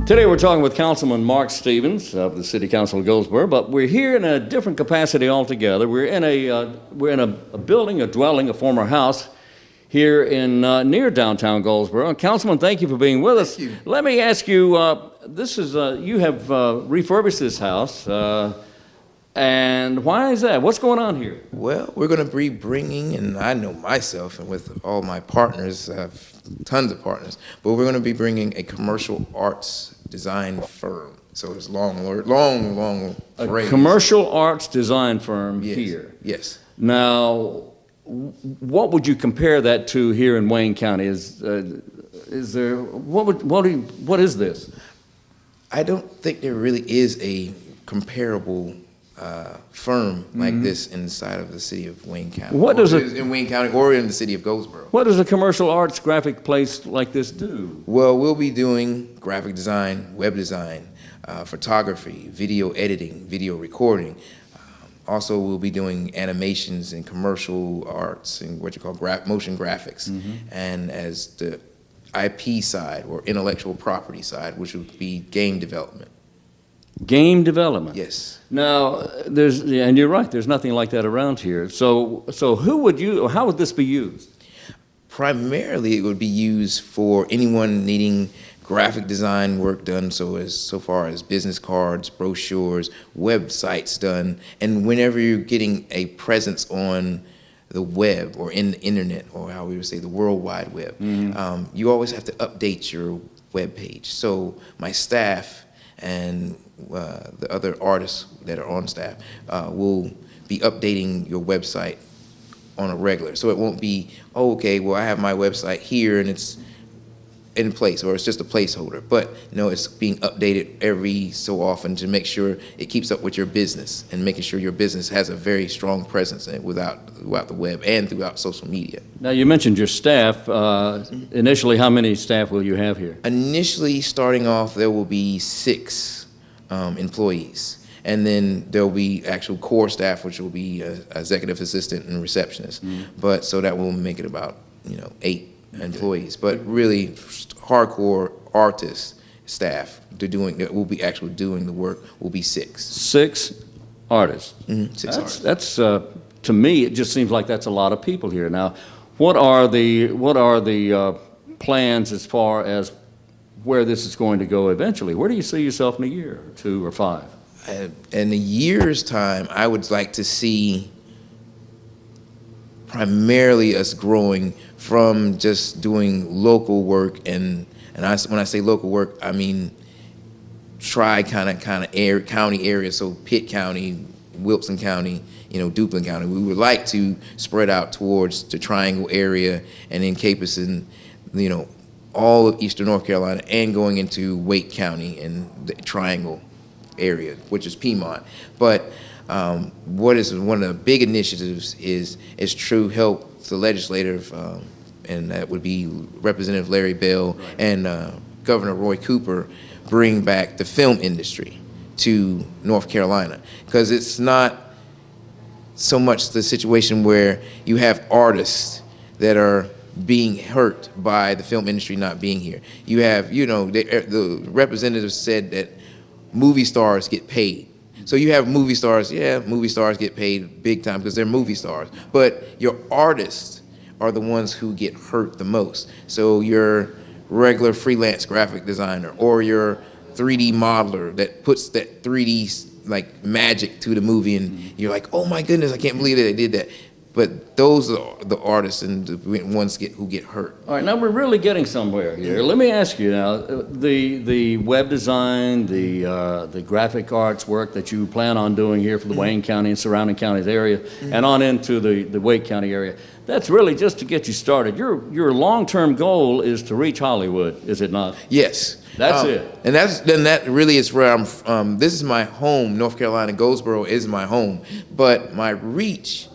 Today we're talking with Councilman Mark Stevens of the City Council of Goldsboro, but we're here in a different capacity altogether. We're in a building, a dwelling, a former house here in near downtown Goldsboro. And Councilman, thank you for being with us. Thank you. Let me ask you, you have refurbished this house, and why is that? What's going on here? Well, we're going to be bringing, and I know myself, and with all my partners, I have tons of partners, but we're going to be bringing a commercial arts design firm. So it's long phrase. A commercial arts design firm here. Yes. Now, what would you compare that to here in Wayne County? Is there what is this? I don't think there really is a comparable firm like this inside of the city of Wayne County. What does it in Wayne County or in the city of Goldsboro? What does a commercial arts graphic place like this do? Well, we'll be doing graphic design, web design, photography, video editing, video recording. Also, we'll be doing animations and commercial arts and what you call motion graphics. And as the IP side or intellectual property side, which would be game development. Game development. Yes. Now, and you're right, there's nothing like that around here. So how would this be used? Primarily, it would be used for anyone needing graphic design work done, so far as business cards, brochures, websites done, and whenever you're getting a presence on the web or in the internet, or how we would say the World Wide Web, you always have to update your web page. So my staff and the other artists that are on staff will be updating your website on a regular. So it won't be, oh, okay, well, I have my website here and it's in place, or it's just a placeholder. But no, it's being updated every so often to make sure it keeps up with your business and making sure your business has a very strong presence throughout the web and throughout social media. Now, you mentioned your staff. Initially, how many staff will you have here? Initially, starting off, there will be 6 employees. And then there'll be actual core staff, which will be executive assistant and receptionist. But so that will make it about 8 employees. But really, hardcore artist staff that will be actually doing the work will be 6. 6 artists. 6 artists. That's to me, it just seems like that's a lot of people here. Now, what are the plans as far as where this is going to go eventually? Where do you see yourself in a year, or 2 or 5? In a year's time, I would like to see primarily us growing from just doing local work, and when I say local work, I mean county area, so Pitt County, Wilson County, Duplin County. We would like to spread out towards the Triangle area and encompassing, all of eastern North Carolina and going into Wake County and the Triangle area, which is Piedmont. But what is one of the big initiatives is to help the legislative, and that would be Representative Larry Bell and Governor Roy Cooper, bring back the film industry to North Carolina. Because it's not so much the situation where you have artists that are being hurt by the film industry not being here. You have, the representatives said that movie stars get paid. So you have movie stars, movie stars get paid big time because they're movie stars. But your artists are the ones who get hurt the most. So your regular freelance graphic designer or your 3D modeler that puts that 3D like magic to the movie, and you're like, oh my goodness, I can't believe that they did that. But those are the artists and the ones who get hurt. All right, now we're really getting somewhere here. Let me ask you now, the web design, the graphic arts work that you plan on doing here for the Wayne County and surrounding counties area, and on into the Wake County area, that's really just to get you started. Your long-term goal is to reach Hollywood, is it not? Yes. That's it. And that really is where I'm from. This is my home. North Carolina, Goldsboro is my home. But my reach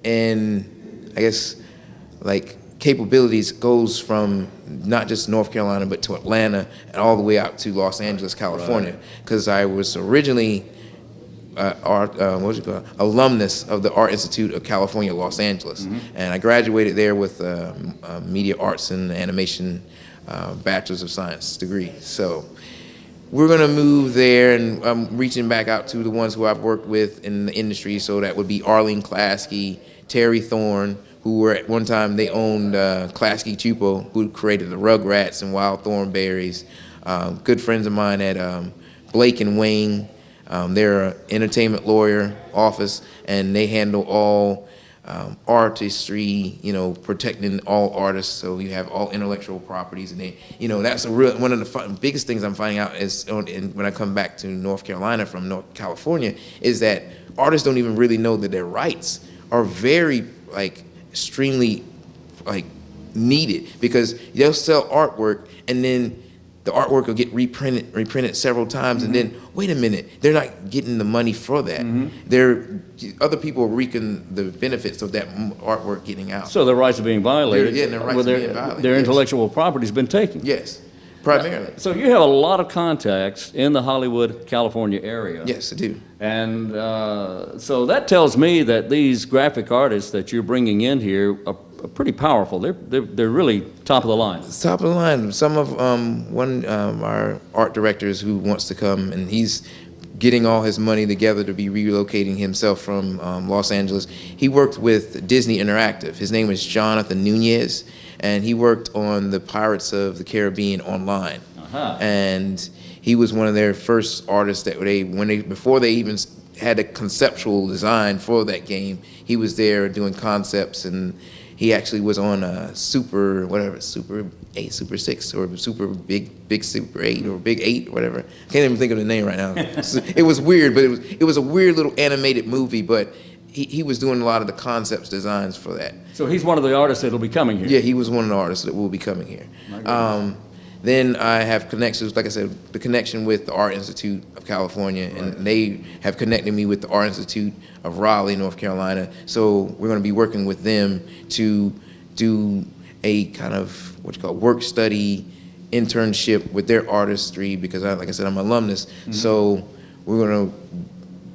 and I guess like capabilities goes from not just North Carolina but to Atlanta and all the way out to Los Angeles, California. Because I was originally alumnus of the Art Institute of California, Los Angeles, and I graduated there with media arts and animation bachelor's of science degree. So we're gonna move there, and I'm reaching back out to the ones who I've worked with in the industry. So that would be Arlene Klasky, Terry Thorne, who were at one time they owned Klasky Chupo, who created the Rugrats and Wild Thornberries. Good friends of mine at Blake and Wayne. They're an entertainment lawyer office, and they handle all artistry, protecting all artists. So you have all intellectual properties, and that's one of the biggest things I'm finding out is when I come back to North Carolina from North California, is that artists don't even really know that their rights are very extremely needed, because they'll sell artwork and then the artwork will get reprinted several times, and then wait a minute, they're not getting the money for that. Other people are reaping the benefits of that artwork getting out. So their rights are being violated. Their rights are being violated. Their intellectual property's been taken. Yes, primarily. So you have a lot of contacts in the Hollywood, California area. Yes, I do. And so that tells me that these graphic artists that you're bringing in here are pretty powerful. They're really top of the line. It's top of the line. Some of our art directors who wants to come, and he's getting all his money together to be relocating himself from Los Angeles. He worked with Disney Interactive. His name is Jonathan Nunez, and he worked on the Pirates of the Caribbean online. And he was one of their first artists that before they even had a conceptual design for that game, he was there doing concepts, and he actually was on Super 8, Super 6, or Super Big Super 8, or Big 8, or whatever. I can't even think of the name right now. It was weird, but it was a weird little animated movie, but he was doing a lot of the concepts designs for that. So he's one of the artists that'll be coming here. Yeah, he was one of the artists that will be coming here. Then I have connections, like I said, the connection with the Art Institute of California, and they have connected me with the Art Institute of Raleigh, North Carolina. So we're going to be working with them to do a kind of work study internship with their artistry, because like I said, I'm an alumnus. So we're going to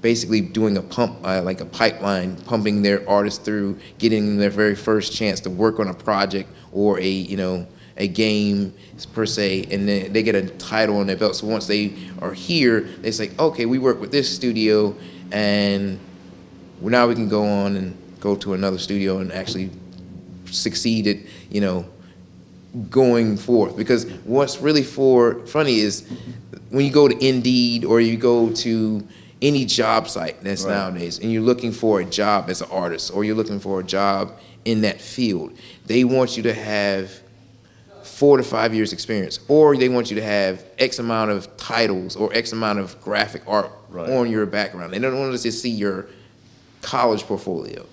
basically doing a pipeline, pumping their artists through, getting their very first chance to work on a project or a game per se, and then they get a title on their belt. So once they are here, they say, okay, we work with this studio, and now we can go on and go to another studio and actually succeed at, going forth. Because what's really funny is when you go to Indeed or you go to any job site that's nowadays, and you're looking for a job as an artist, or you're looking for a job in that field, they want you to have 4 to 5 years experience, or they want you to have X amount of titles or X amount of graphic art on your background. They don't want to just see your college portfolio.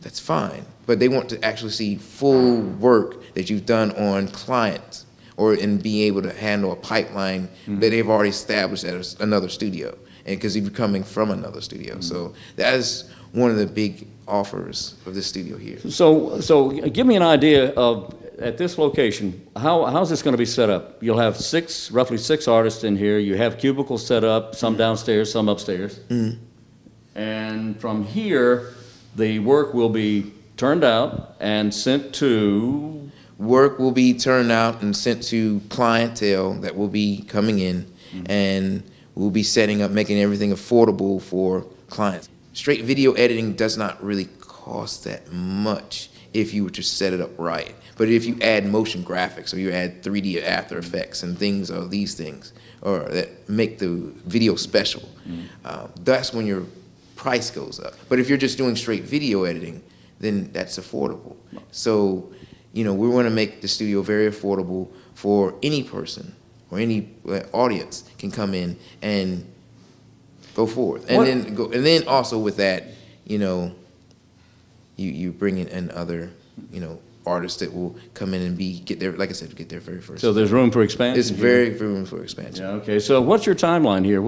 That's fine, but they want to actually see full work that you've done on clients, and be able to handle a pipeline that they've already established at another studio, and because you're coming from another studio. So that is one of the big offers of this studio here. So give me an idea of, at this location, how's this going to be set up? You'll have roughly six artists in here. You have cubicles set up, some downstairs, some upstairs. And from here, the work will be turned out and sent to? Work will be turned out and sent to clientele that will be coming in, and we'll be setting up, making everything affordable for clients. Straight video editing does not really cost that much if you were to set it up right. But if you add motion graphics, or you add 3D After Effects and things of these things, or that make the video special, that's when your price goes up. But if you're just doing straight video editing, then that's affordable. So, we want to make the studio very affordable for any person or any audience can come in and go forth. And then also with that, you bring in other, artists that will come in and get their very first. So there's room for expansion. It's very room for expansion. Yeah. Okay. So what's your timeline here?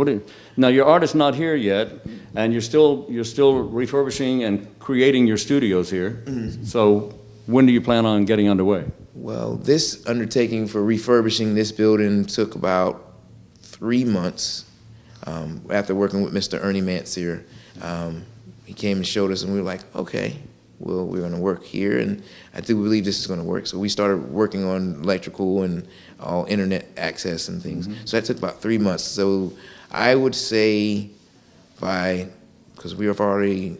Now your artist's not here yet, and you're still refurbishing and creating your studios here. So when do you plan on getting underway? Well, this undertaking for refurbishing this building took about 3 months. After working with Mr. Ernie Mancier, he came and showed us, and we were like, okay, well, we're going to work here, and I do believe this is going to work. So we started working on electrical and all internet access and things. So that took about 3 months. So I would say because we have already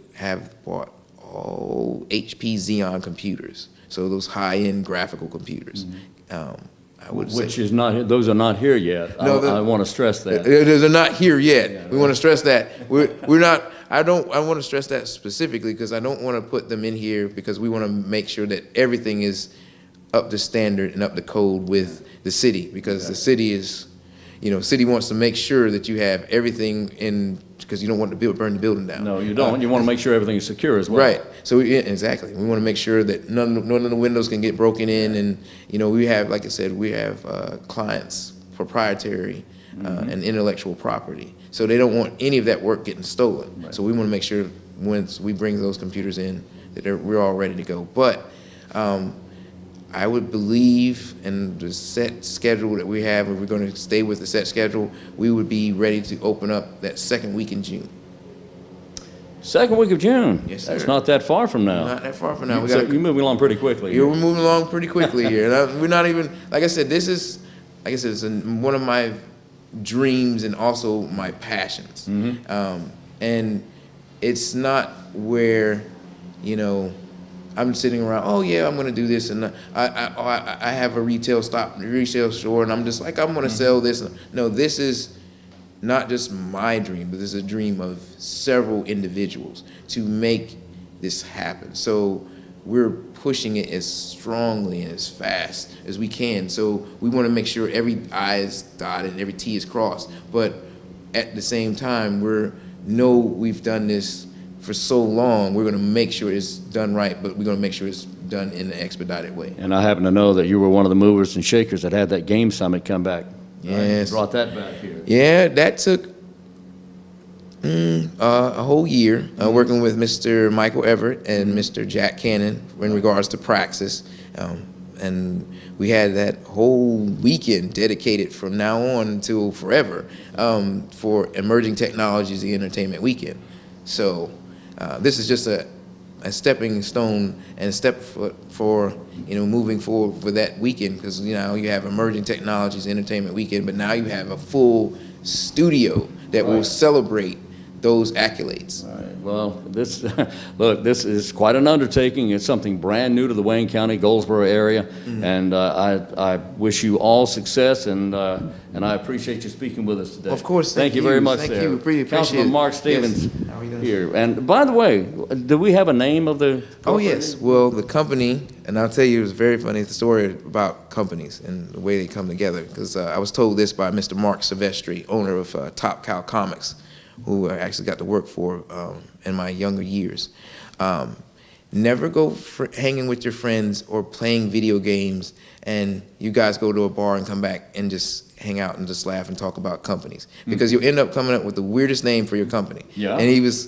bought all HP Xeon computers, so those high-end graphical computers. I would Which say, is not, those are not here yet. No, I want to stress that. they're not here yet. Yeah, we want to stress that we're not. I want to stress that specifically because I don't want to put them in here because we want to make sure that everything is up to standard and up to code with the city, because the city is, city wants to make sure that you have everything in, because you don't want to burn the building down. No, you don't. You want to make sure everything is secure as well. Right. So exactly, we want to make sure that none of the windows can get broken in, and we have, like I said, we have clients' proprietary and intellectual property, so they don't want any of that work getting stolen. Right. So we want to make sure once we bring those computers in that we're all ready to go. But I would believe in the set schedule that we have, if we're going to stay with the set schedule, we would be ready to open up that second week in June. Second week of June. Yes, sir. That's not that far from now. Not that far from now. So you're moving along pretty quickly. We're moving along pretty quickly here. We're not even, like I said, it's one of my dreams and also my passions. And it's not where, I'm sitting around, oh yeah, I'm gonna do this, and I have a retail store, and I'm just like, I'm gonna sell this. No, this is not just my dream, but this is a dream of several individuals to make this happen. So we're pushing it as strongly and as fast as we can. So we want to make sure every I is dotted and every T is crossed. But at the same time, we've done this for so long, we're going to make sure it's done right, but we're going to make sure it's done in an expedited way. And I happen to know that you were one of the movers and shakers that had that game summit come back. Yes. Right? Brought that back here. Yeah, that took a whole year working with Mr. Michael Everett and Mr. Jack Cannon in regards to Praxis. And we had that whole weekend dedicated from now on until forever for Emerging Technologies, the Entertainment Weekend. So this is just a stepping stone and a step for moving forward for that weekend, because you have Emerging Technologies Entertainment Weekend, but now you have a full studio that will celebrate those accolades. All right. Well, this is quite an undertaking. It's something brand new to the Wayne County, Goldsboro area, and I wish you all success, and I appreciate you speaking with us today. Of course. Thank you very much. Thank you. Really appreciate Councilman it. Mark Stevens Yes. How are you doing? here. And by the way, do we have a name of the? Oh yes. Well, the company, and I'll tell you, it's very funny story about companies and the way they come together. Because I was told this by Mr. Mark Silvestri, owner of Top Cow Comics, who I actually got to work for in my younger years. Never go hanging with your friends or playing video games and you guys go to a bar and come back and just hang out and just laugh and talk about companies, because you'll end up coming up with the weirdest name for your company. Yeah. And he was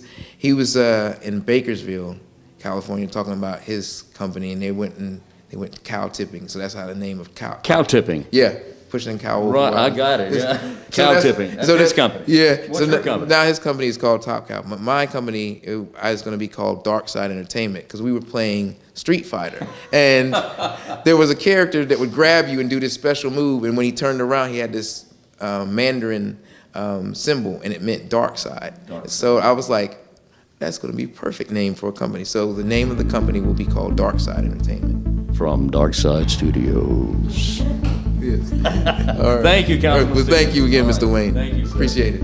in Bakersville, California, talking about his company, and they went cow tipping. So that's how the name of cow tipping. Yeah. Pushing cow over. Right, I got it, yeah. Cow tipping. That's his company. Yeah. What's your company? Now his company is called Top Cow. My company is going to be called DarkSide Entertainment, because we were playing Street Fighter. And there was a character that would grab you and do this special move, and when he turned around, he had this Mandarin symbol, and it meant dark side. So I was like, that's going to be a perfect name for a company. So the name of the company will be called DarkSide Entertainment. From DarkSideStudios. Yes. All right. Thank you, Councilman. Well, thank you again, Mr. Wayne. Thank you, sir. Appreciate it.